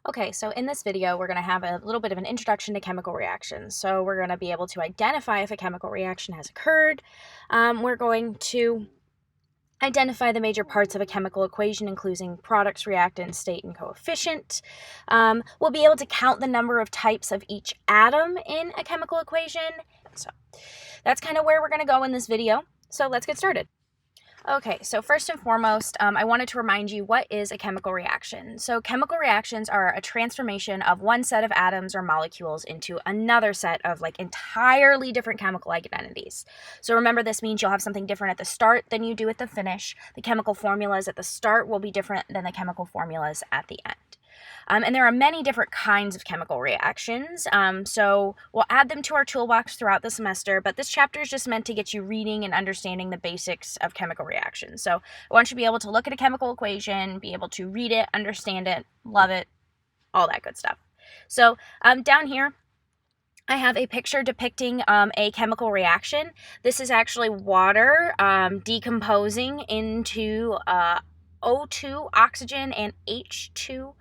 Okay, so in this video, we're going to have a little bit of an introduction to chemical reactions. So we're going to be able to identify if a chemical reaction has occurred. We're going to identify the major parts of a chemical equation, including products, reactant, state, and coefficient. We'll be able to count the number of types of each atom in a chemical equation. So that's kind of where we're going to go in this video. So let's get started. Okay, so first and foremost, I wanted to remind you what is a chemical reaction. So chemical reactions are a transformation of one set of atoms or molecules into another set of entirely different chemical identities. So remember, this means you'll have something different at the start than you do at the finish. The chemical formulas at the start will be different than the chemical formulas at the end. And there are many different kinds of chemical reactions, so we'll add them to our toolbox throughout the semester, but this chapter is just meant to get you reading and understanding the basics of chemical reactions. So I want you to be able to look at a chemical equation, be able to read it, understand it, love it, all that good stuff. So down here, I have a picture depicting a chemical reaction. This is actually water decomposing into O2, oxygen, and H2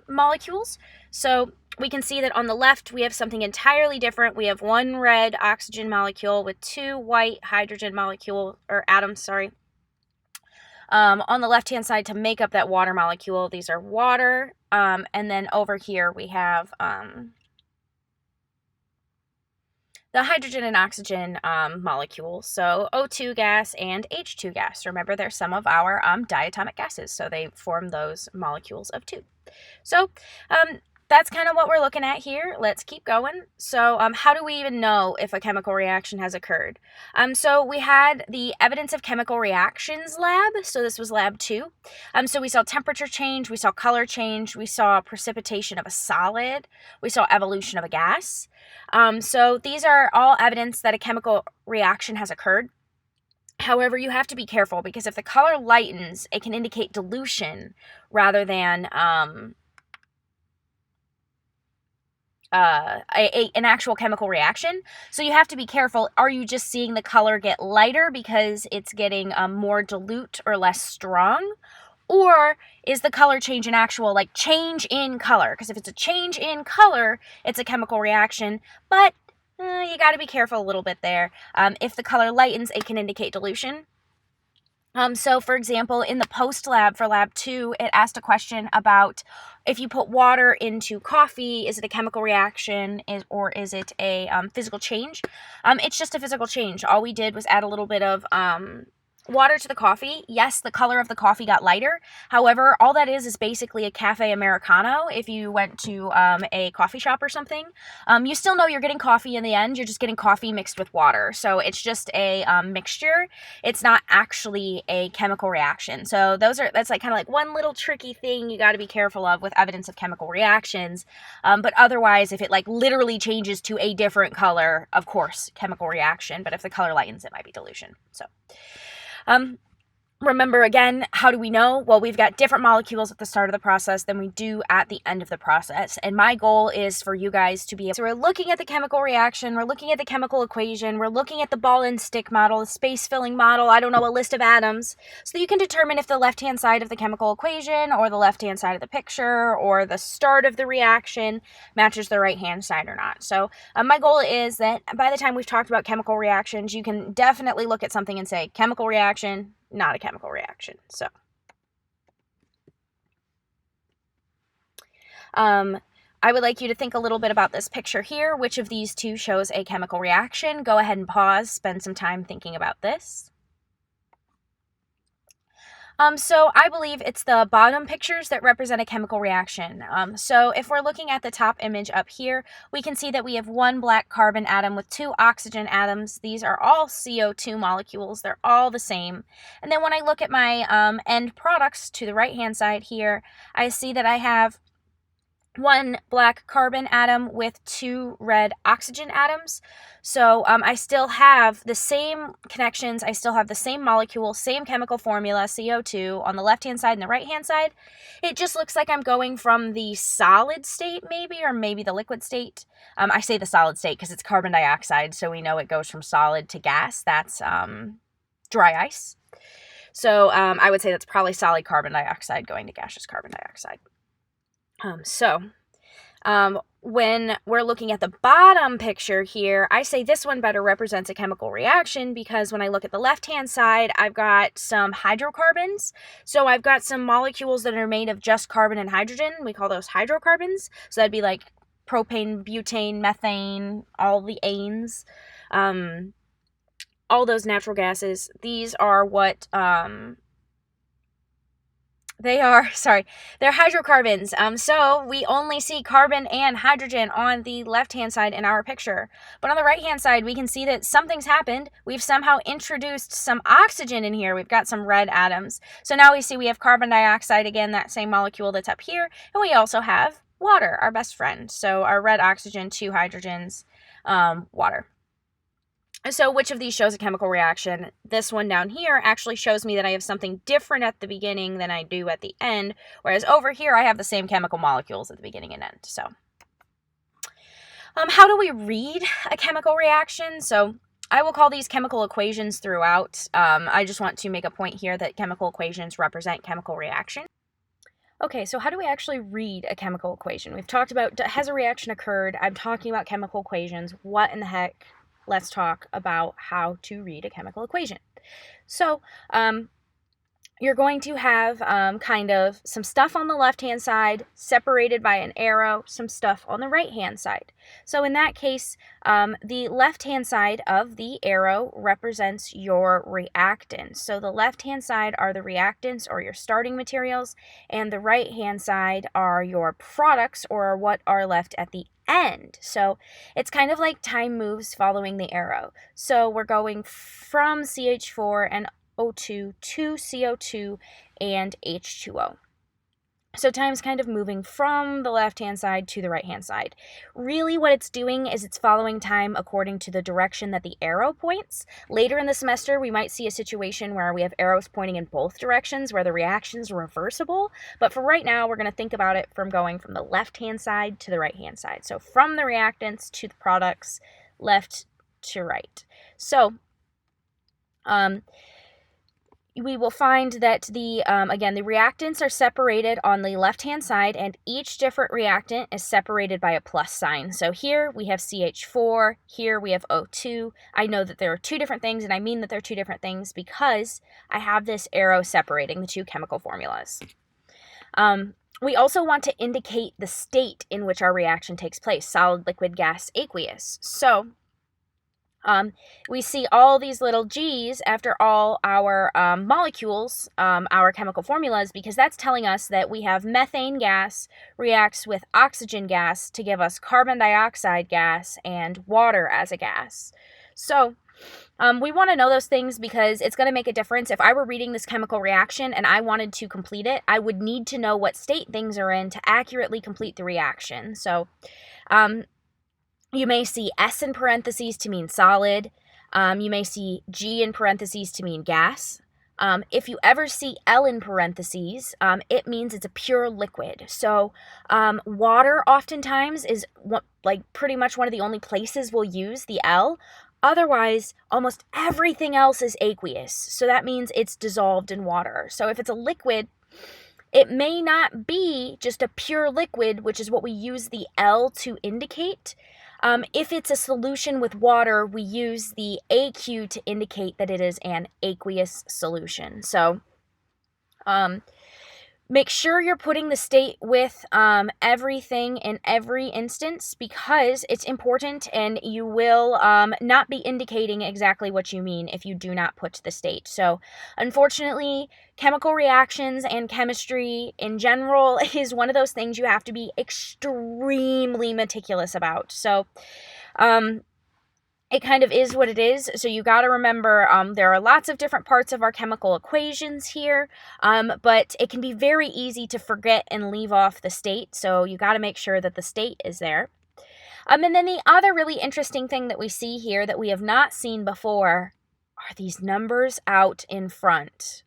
molecules. So we can see that on the left we have something entirely different. We have one red oxygen molecule with two white hydrogen molecule or atoms, sorry. On the left-hand side to make up that water molecule, these are water. And then over here we have the hydrogen and oxygen molecules, so O2 gas and H2 gas. Remember, they're some of our diatomic gases, so they form those molecules of two. So that's kind of what we're looking at here. Let's keep going. So how do we even know if a chemical reaction has occurred? So we had the evidence of chemical reactions lab. So this was lab 2. So we saw temperature change, we saw color change, we saw precipitation of a solid, we saw evolution of a gas. So these are all evidence that a chemical reaction has occurred. However, you have to be careful because if the color lightens, it can indicate dilution rather than an actual chemical reaction. So you have to be careful. Are you just seeing the color get lighter because it's getting more dilute or less strong? Or is the color change an actual change in color? Because if it's a change in color, it's a chemical reaction. But you got to be careful a little bit there. If the color lightens, it can indicate dilution. So for example, in the post lab for lab 2, it asked a question about if you put water into coffee, is it a chemical reaction or is it a physical change? It's just a physical change. All we did was add a little bit of water to the coffee. Yes, the color of the coffee got lighter. However, all that is basically a cafe Americano. If you went to a coffee shop or something, you still know you're getting coffee in the end. You're just getting coffee mixed with water. So it's just a mixture. It's not actually a chemical reaction. So that's kind of one little tricky thing you got to be careful of with evidence of chemical reactions. But otherwise, if it literally changes to a different color, of course, chemical reaction. But if the color lightens, it might be dilution. So remember again, how do we know? Well, we've got different molecules at the start of the process than we do at the end of the process. And my goal is for you guys to be, so we're looking at the chemical reaction, we're looking at the chemical equation, we're looking at the ball and stick model, the space filling model, I don't know, a list of atoms, so that you can determine if the left-hand side of the chemical equation or the left-hand side of the picture or the start of the reaction matches the right-hand side or not. So my goal is that by the time we've talked about chemical reactions, you can definitely look at something and say, chemical reaction, not a chemical reaction. So I would like you to think a little bit about this picture here. Which of these two shows a chemical reaction? Go ahead and pause, spend some time thinking about this. So I believe it's the bottom pictures that represent a chemical reaction. So if we're looking at the top image up here, we can see that we have one black carbon atom with two oxygen atoms. These are all CO2 molecules. They're all the same. And then when I look at my end products to the right-hand side here, I see that I have one black carbon atom with two red oxygen atoms. So I still have the same connections, I still have the same molecule, same chemical formula, CO2, on the left-hand side and the right-hand side. It just looks like I'm going from the solid state maybe, or maybe the liquid state. I say the solid state because it's carbon dioxide, so we know it goes from solid to gas. That's dry ice. So I would say that's probably solid carbon dioxide going to gaseous carbon dioxide. When we're looking at the bottom picture here, I say this one better represents a chemical reaction because when I look at the left-hand side, I've got some hydrocarbons. So I've got some molecules that are made of just carbon and hydrogen. We call those hydrocarbons. So that'd be like propane, butane, methane, all the anes, all those natural gases. These are what... they're hydrocarbons. So we only see carbon and hydrogen on the left-hand side in our picture. But on the right-hand side, we can see that something's happened. We've somehow introduced some oxygen in here. We've got some red atoms. So now we see we have carbon dioxide, again, that same molecule that's up here. And we also have water, our best friend. So our red oxygen, 2 hydrogens, water. So which of these shows a chemical reaction? This one down here actually shows me that I have something different at the beginning than I do at the end, whereas over here I have the same chemical molecules at the beginning and end. So how do we read a chemical reaction? So I will call these chemical equations throughout. I just want to make a point here that chemical equations represent chemical reaction. Okay, so how do we actually read a chemical equation? We've talked about, has a reaction occurred? I'm talking about chemical equations. What in the heck? Let's talk about how to read a chemical equation. So, you're going to have kind of some stuff on the left-hand side separated by an arrow, some stuff on the right-hand side. So in that case, the left-hand side of the arrow represents your reactants. So the left-hand side are the reactants or your starting materials, and the right-hand side are your products or what are left at the end. So it's kind of like time moves following the arrow. So we're going from CH4 and O2 to CO2 and H2O. So time's kind of moving from the left-hand side to the right-hand side. Really what it's doing is it's following time according to the direction that the arrow points. Later in the semester, we might see a situation where we have arrows pointing in both directions where the reaction's reversible. But for right now, we're going to think about it from going from the left-hand side to the right-hand side. So from the reactants to the products, left to right. So, we will find that the reactants are separated on the left-hand side, and each different reactant is separated by a plus sign. So here we have CH4, here we have O2. I know that there are 2 different things, and I mean that they're 2 different things because I have this arrow separating the 2 chemical formulas. We also want to indicate the state in which our reaction takes place, solid, liquid, gas, aqueous. So we see all these little G's after all our molecules, our chemical formulas, because that's telling us that we have methane gas reacts with oxygen gas to give us carbon dioxide gas and water as a gas. So we want to know those things because it's going to make a difference. If I were reading this chemical reaction and I wanted to complete it, I would need to know what state things are in to accurately complete the reaction. So, you may see S in parentheses to mean solid. You may see G in parentheses to mean gas. If you ever see L in parentheses, it means it's a pure liquid. So water oftentimes is pretty much one of the only places we'll use the L. Otherwise, almost everything else is aqueous. So that means it's dissolved in water. So if it's a liquid, it may not be just a pure liquid, which is what we use the L to indicate. If it's a solution with water, we use the AQ to indicate that it is an aqueous solution. So, make sure you're putting the state with everything in every instance because it's important and you will not be indicating exactly what you mean if you do not put the state. So unfortunately, chemical reactions and chemistry in general is one of those things you have to be extremely meticulous about. So it kind of is what it is, so you got to remember there are lots of different parts of our chemical equations here, but it can be very easy to forget and leave off the state, so you got to make sure that the state is there. And then the other really interesting thing that we see here that we have not seen before are these numbers out in front.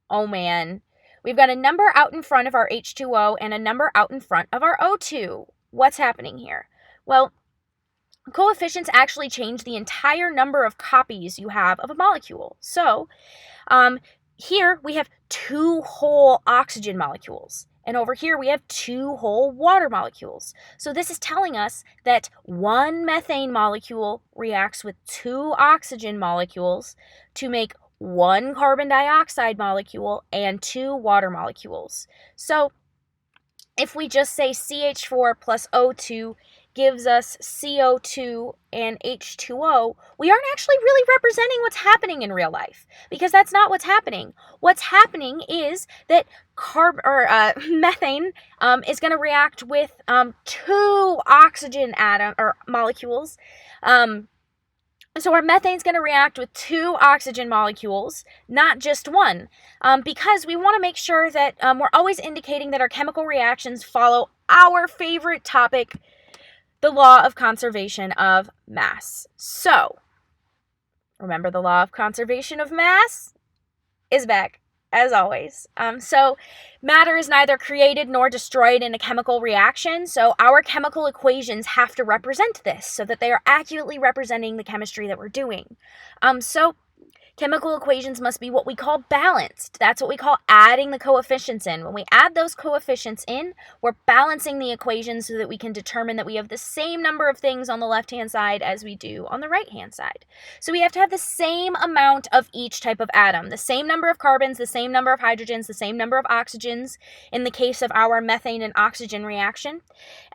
Oh man, we've got a number out in front of our H2O and a number out in front of our O2. What's happening here? Well, coefficients actually change the entire number of copies you have of a molecule. So here we have 2 whole oxygen molecules. And over here we have 2 whole water molecules. So this is telling us that 1 methane molecule reacts with 2 oxygen molecules to make 1 carbon dioxide molecule and 2 water molecules. So if we just say CH4 plus O2 gives us CO2 and H2O, we aren't actually really representing what's happening in real life, because that's not what's happening. What's happening is that methane is going to react with 2 oxygen molecules. So our methane is going to react with 2 oxygen molecules, not just 1, because we want to make sure that we're always indicating that our chemical reactions follow our favorite topic, the law of conservation of mass. So, remember, the law of conservation of mass is back, as always. So matter is neither created nor destroyed in a chemical reaction, so our chemical equations have to represent this so that they are accurately representing the chemistry that we're doing. So chemical equations must be what we call balanced. That's what we call adding the coefficients in. When we add those coefficients in, we're balancing the equation so that we can determine that we have the same number of things on the left-hand side as we do on the right-hand side. So we have to have the same amount of each type of atom, the same number of carbons, the same number of hydrogens, the same number of oxygens in the case of our methane and oxygen reaction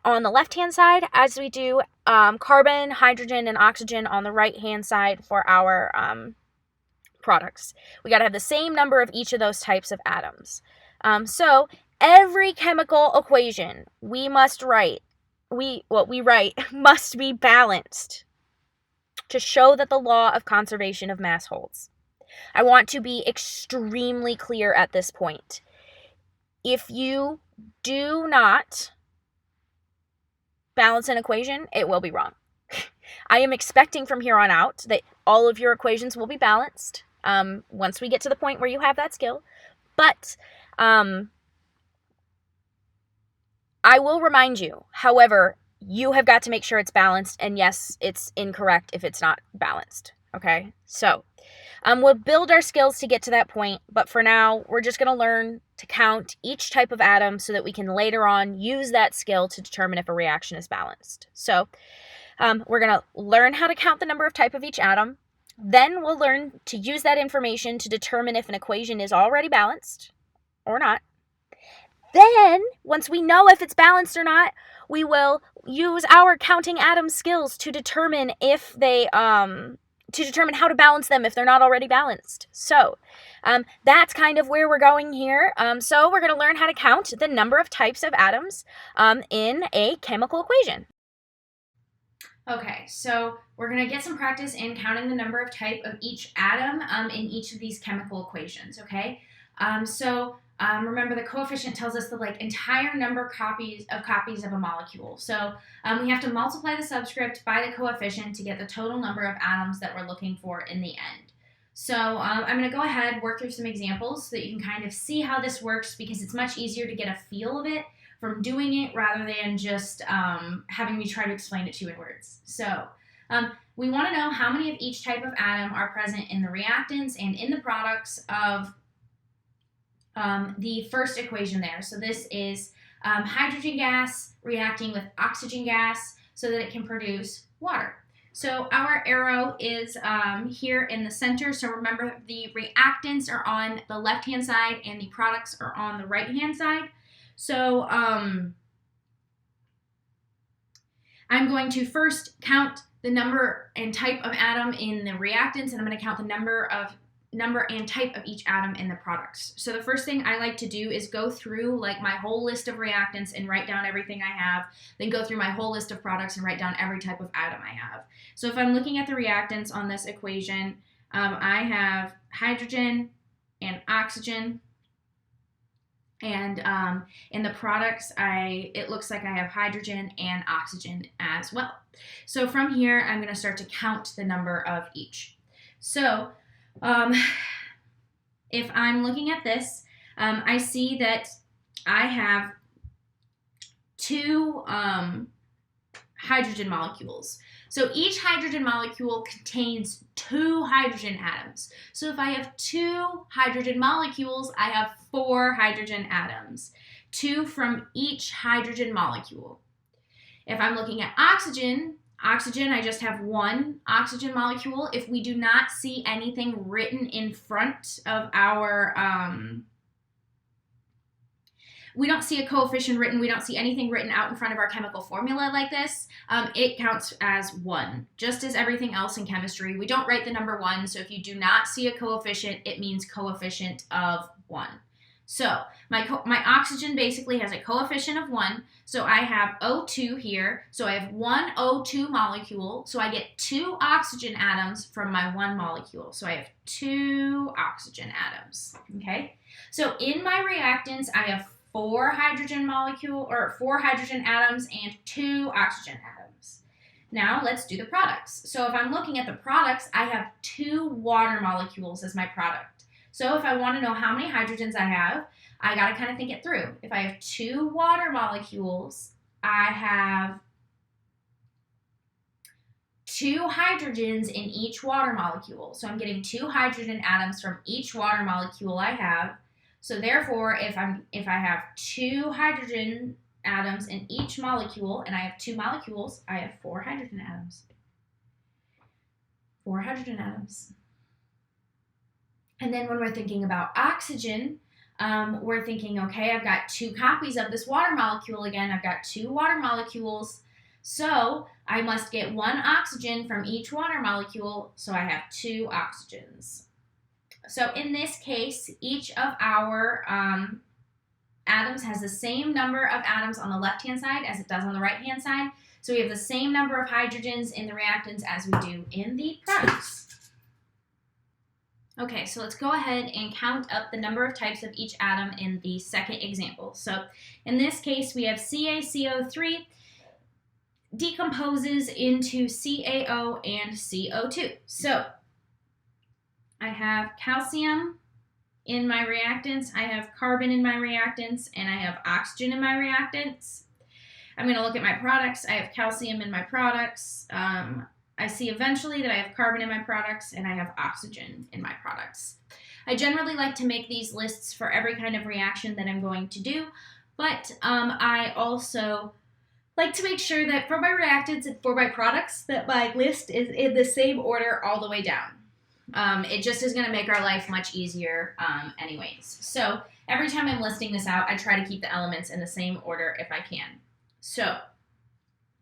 on the left-hand side, as we do carbon, hydrogen, and oxygen on the right-hand side for our products. We got to have the same number of each of those types of atoms. So every chemical equation we write must be balanced to show that the law of conservation of mass holds. I want to be extremely clear at this point. If you do not balance an equation, it will be wrong. I am expecting from here on out that all of your equations will be balanced once we get to the point where you have that skill. But I will remind you, however, you have got to make sure it's balanced, and yes, it's incorrect if it's not balanced. Okay? So we'll build our skills to get to that point, but for now, we're just going to learn to count each type of atom so that we can later on use that skill to determine if a reaction is balanced. So we're going to learn how to count the number of type of each atom. Then we'll learn to use that information to determine if an equation is already balanced or not. Then, once we know if it's balanced or not, we will use our counting atom skills to determine if they to determine how to balance them if they're not already balanced. So that's kind of where we're going here. So we're going to learn how to count the number of types of atoms in a chemical equation. Okay, so we're going to get some practice in counting the number of type of each atom in each of these chemical equations, okay? Remember, the coefficient tells us the entire number of copies of a molecule. So we have to multiply the subscript by the coefficient to get the total number of atoms that we're looking for in the end. So I'm going to go ahead, work through some examples so that you can kind of see how this works, because it's much easier to get a feel of it from doing it rather than just having me try to explain it to you in words. So we want to know how many of each type of atom are present in the reactants and in the products of the first equation there. So this is hydrogen gas reacting with oxygen gas so that it can produce water. So our arrow is here in the center. So remember, the reactants are on the left-hand side and the products are on the right-hand side. So I'm going to first count the number and type of atom in the reactants, and I'm going to count the number and type of each atom in the products. So the first thing I like to do is go through my whole list of reactants and write down everything I have, then go through my whole list of products and write down every type of atom I have. So if I'm looking at the reactants on this equation, I have hydrogen and oxygen. And in the products, it looks like I have hydrogen and oxygen as well. So from here, I'm going to start to count the number of each. So if I'm looking at this, I see that I have 2 hydrogen molecules. So each hydrogen molecule contains 2 hydrogen atoms. So if I have 2 hydrogen molecules, I have 4 hydrogen atoms. 2 from each hydrogen molecule. If I'm looking at oxygen, I just have 1 oxygen molecule. If we do not see anything written in front of our, we don't see a coefficient written, we don't see anything written out in front of our chemical formula like this, it counts as 1. Just as everything else in chemistry, we don't write the number 1, so if you do not see a coefficient, it means coefficient of 1. So my oxygen basically has a coefficient of 1, so I have O2 here, so I have 1 O2 molecule, so I get 2 oxygen atoms from my 1 molecule. So I have 2 oxygen atoms, okay? So in my reactants, I have 4 hydrogen atoms and 2 oxygen atoms. Now let's do the products. So if I'm looking at the products, I have 2 water molecules as my product. So if I want to know how many hydrogens I have, I got to kind of think it through. If I have 2 water molecules, I have 2 hydrogens in each water molecule. So I'm getting 2 hydrogen atoms from each water molecule I have. So therefore, if I have 2 hydrogen atoms in each molecule, and I have 2 molecules, I have 4 hydrogen atoms. 4 hydrogen atoms. And then when we're thinking about oxygen, we're thinking, okay, I've got 2 copies of this water molecule again. I've got 2 water molecules, so I must get 1 oxygen from each water molecule, so I have 2 oxygens. So in this case, each of our atoms has the same number of atoms on the left-hand side as it does on the right-hand side. So we have the same number of hydrogens in the reactants as we do in the products. Okay, so let's go ahead and count up the number of types of each atom in the second example. So in this case, we have CaCO3 decomposes into CaO and CO2. So I have calcium in my reactants, I have carbon in my reactants, and I have oxygen in my reactants. I'm going to look at my products. I have calcium in my products. I see eventually that I have carbon in my products and I have oxygen in my products. I generally like to make these lists for every kind of reaction that I'm going to do, but I also like to make sure that for my reactants and for my products that my list is in the same order all the way down. It just is going to make our life much easier anyways. So every time I'm listing this out, I try to keep the elements in the same order if I can. So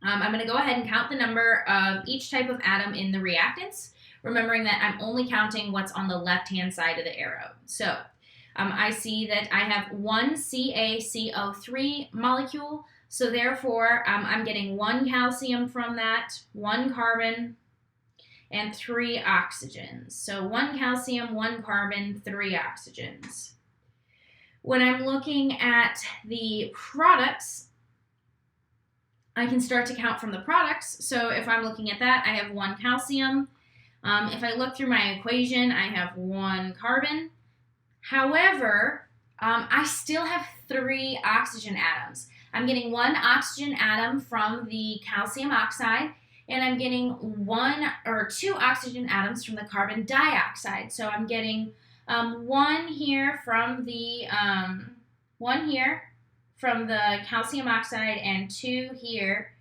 I'm going to go ahead and count the number of each type of atom in the reactants, remembering that I'm only counting what's on the left-hand side of the arrow. So I see that I have 1 CaCO3 molecule, so therefore I'm getting 1 calcium from that, 1 carbon, and 3 oxygens. So 1 calcium, 1 carbon, 3 oxygens. When I'm looking at the products, I can start to count from the products. So if I'm looking at that, I have 1 calcium. If I look through my equation, I have 1 carbon. However, I still have 3 oxygen atoms. I'm getting 1 oxygen atom from the calcium oxide, and I'm getting 1 or 2 oxygen atoms from the carbon dioxide. So I'm getting 1 here from the calcium oxide and 2 here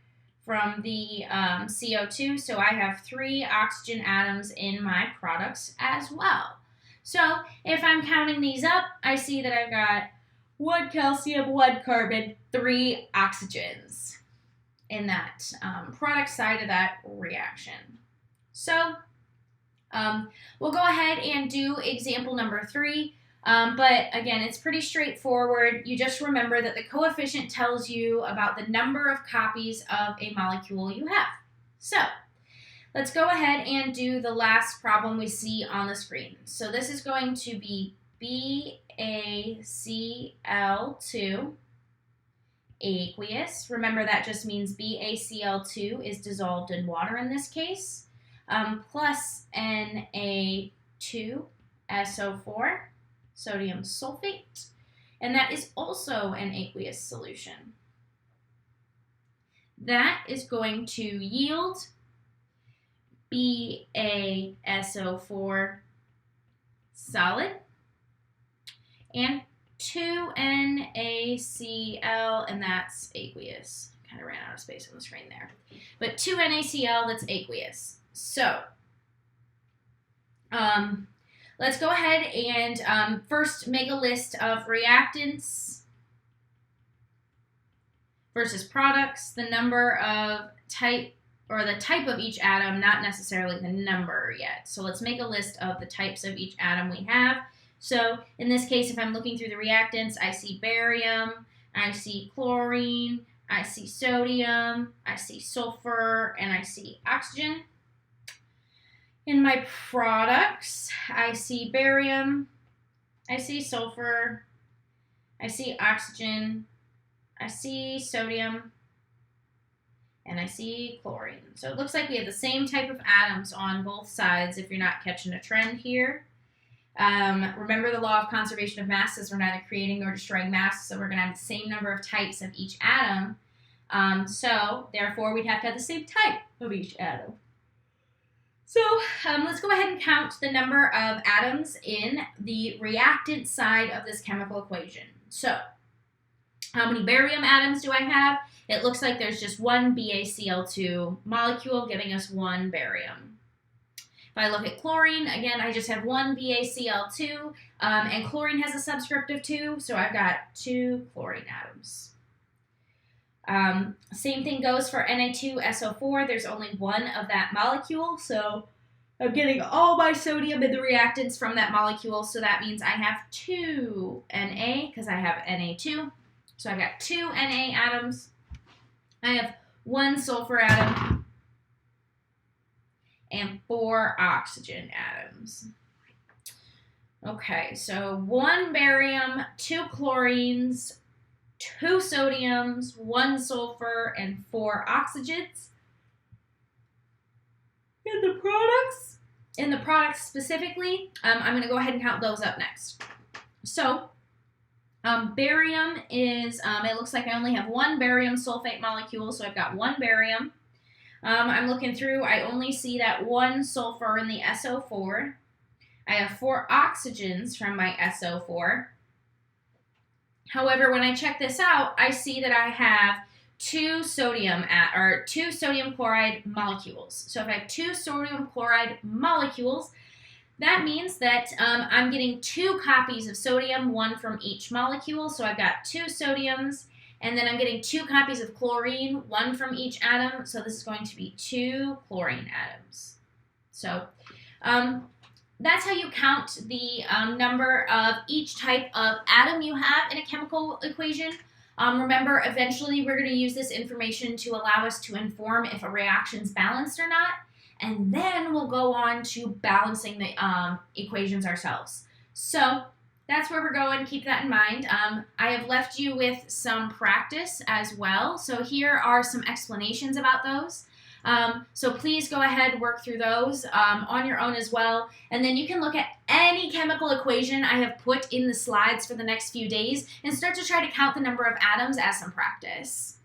from the CO2. So I have 3 oxygen atoms in my products as well. So if I'm counting these up, I see that I've got 1 calcium, 1 carbon, 3 oxygens in that product side of that reaction. So we'll go ahead and do example number 3. But again, it's pretty straightforward. You just remember that the coefficient tells you about the number of copies of a molecule you have. So let's go ahead and do the last problem we see on the screen. So this is going to be BaCl2 aqueous. Remember that just means BaCl2 is dissolved in water in this case, plus Na2SO4. Sodium sulfate, and that is also an aqueous solution. That is going to yield BaSO4 solid and 2NaCl, and that's aqueous. Kind of ran out of space on the screen there. But 2NaCl, that's aqueous. So, let's go ahead and first make a list of reactants versus products, the number of type, or the type of each atom, not necessarily the number yet. So let's make a list of the types of each atom we have. So in this case, if I'm looking through the reactants, I see barium, I see chlorine, I see sodium, I see sulfur, and I see oxygen. In my products, I see barium, I see sulfur, I see oxygen, I see sodium, and I see chlorine. So it looks like we have the same type of atoms on both sides if you're not catching a trend here. Remember the law of conservation of mass says we're neither creating nor destroying mass, so we're going to have the same number of types of each atom. So therefore, we'd have to have the same type of each atom. So let's go ahead and count the number of atoms in the reactant side of this chemical equation. So how many barium atoms do I have? It looks like there's just one BaCl2 molecule giving us one barium. If I look at chlorine, again, I just have one BaCl2, and chlorine has a subscript of 2, so I've got 2 chlorine atoms. Same thing goes for Na2SO4. There's only one of that molecule, so I'm getting all my sodium in the reactants from that molecule, so that means I have 2 Na, because I have Na2. So I've got 2 Na atoms. I have 1 sulfur atom and 4 oxygen atoms. Okay, so 1 barium, 2 chlorines, 2 sodiums, 1 sulfur, and 4 oxygens. In the products specifically, I'm going to go ahead and count those up next. So, barium is, it looks like I only have 1 barium sulfate molecule, so I've got 1 barium. I'm looking through, I only see that 1 sulfur in the SO4. I have 4 oxygens from my SO4. However, when I check this out, I see that I have 2 sodium chloride molecules. So if I have 2 sodium chloride molecules, that means that I'm getting 2 copies of sodium, 1 from each molecule. So I've got 2 sodiums, and then I'm getting 2 copies of chlorine, 1 from each atom. So this is going to be 2 chlorine atoms. So that's how you count the number of each type of atom you have in a chemical equation. Remember, eventually we're going to use this information to allow us to inform if a reaction's balanced or not. And then we'll go on to balancing the equations ourselves. So that's where we're going. Keep that in mind. I have left you with some practice as well. So here are some explanations about those. So please go ahead, work through those on your own as well. And then you can look at any chemical equation I have put in the slides for the next few days and start to try to count the number of atoms as some practice.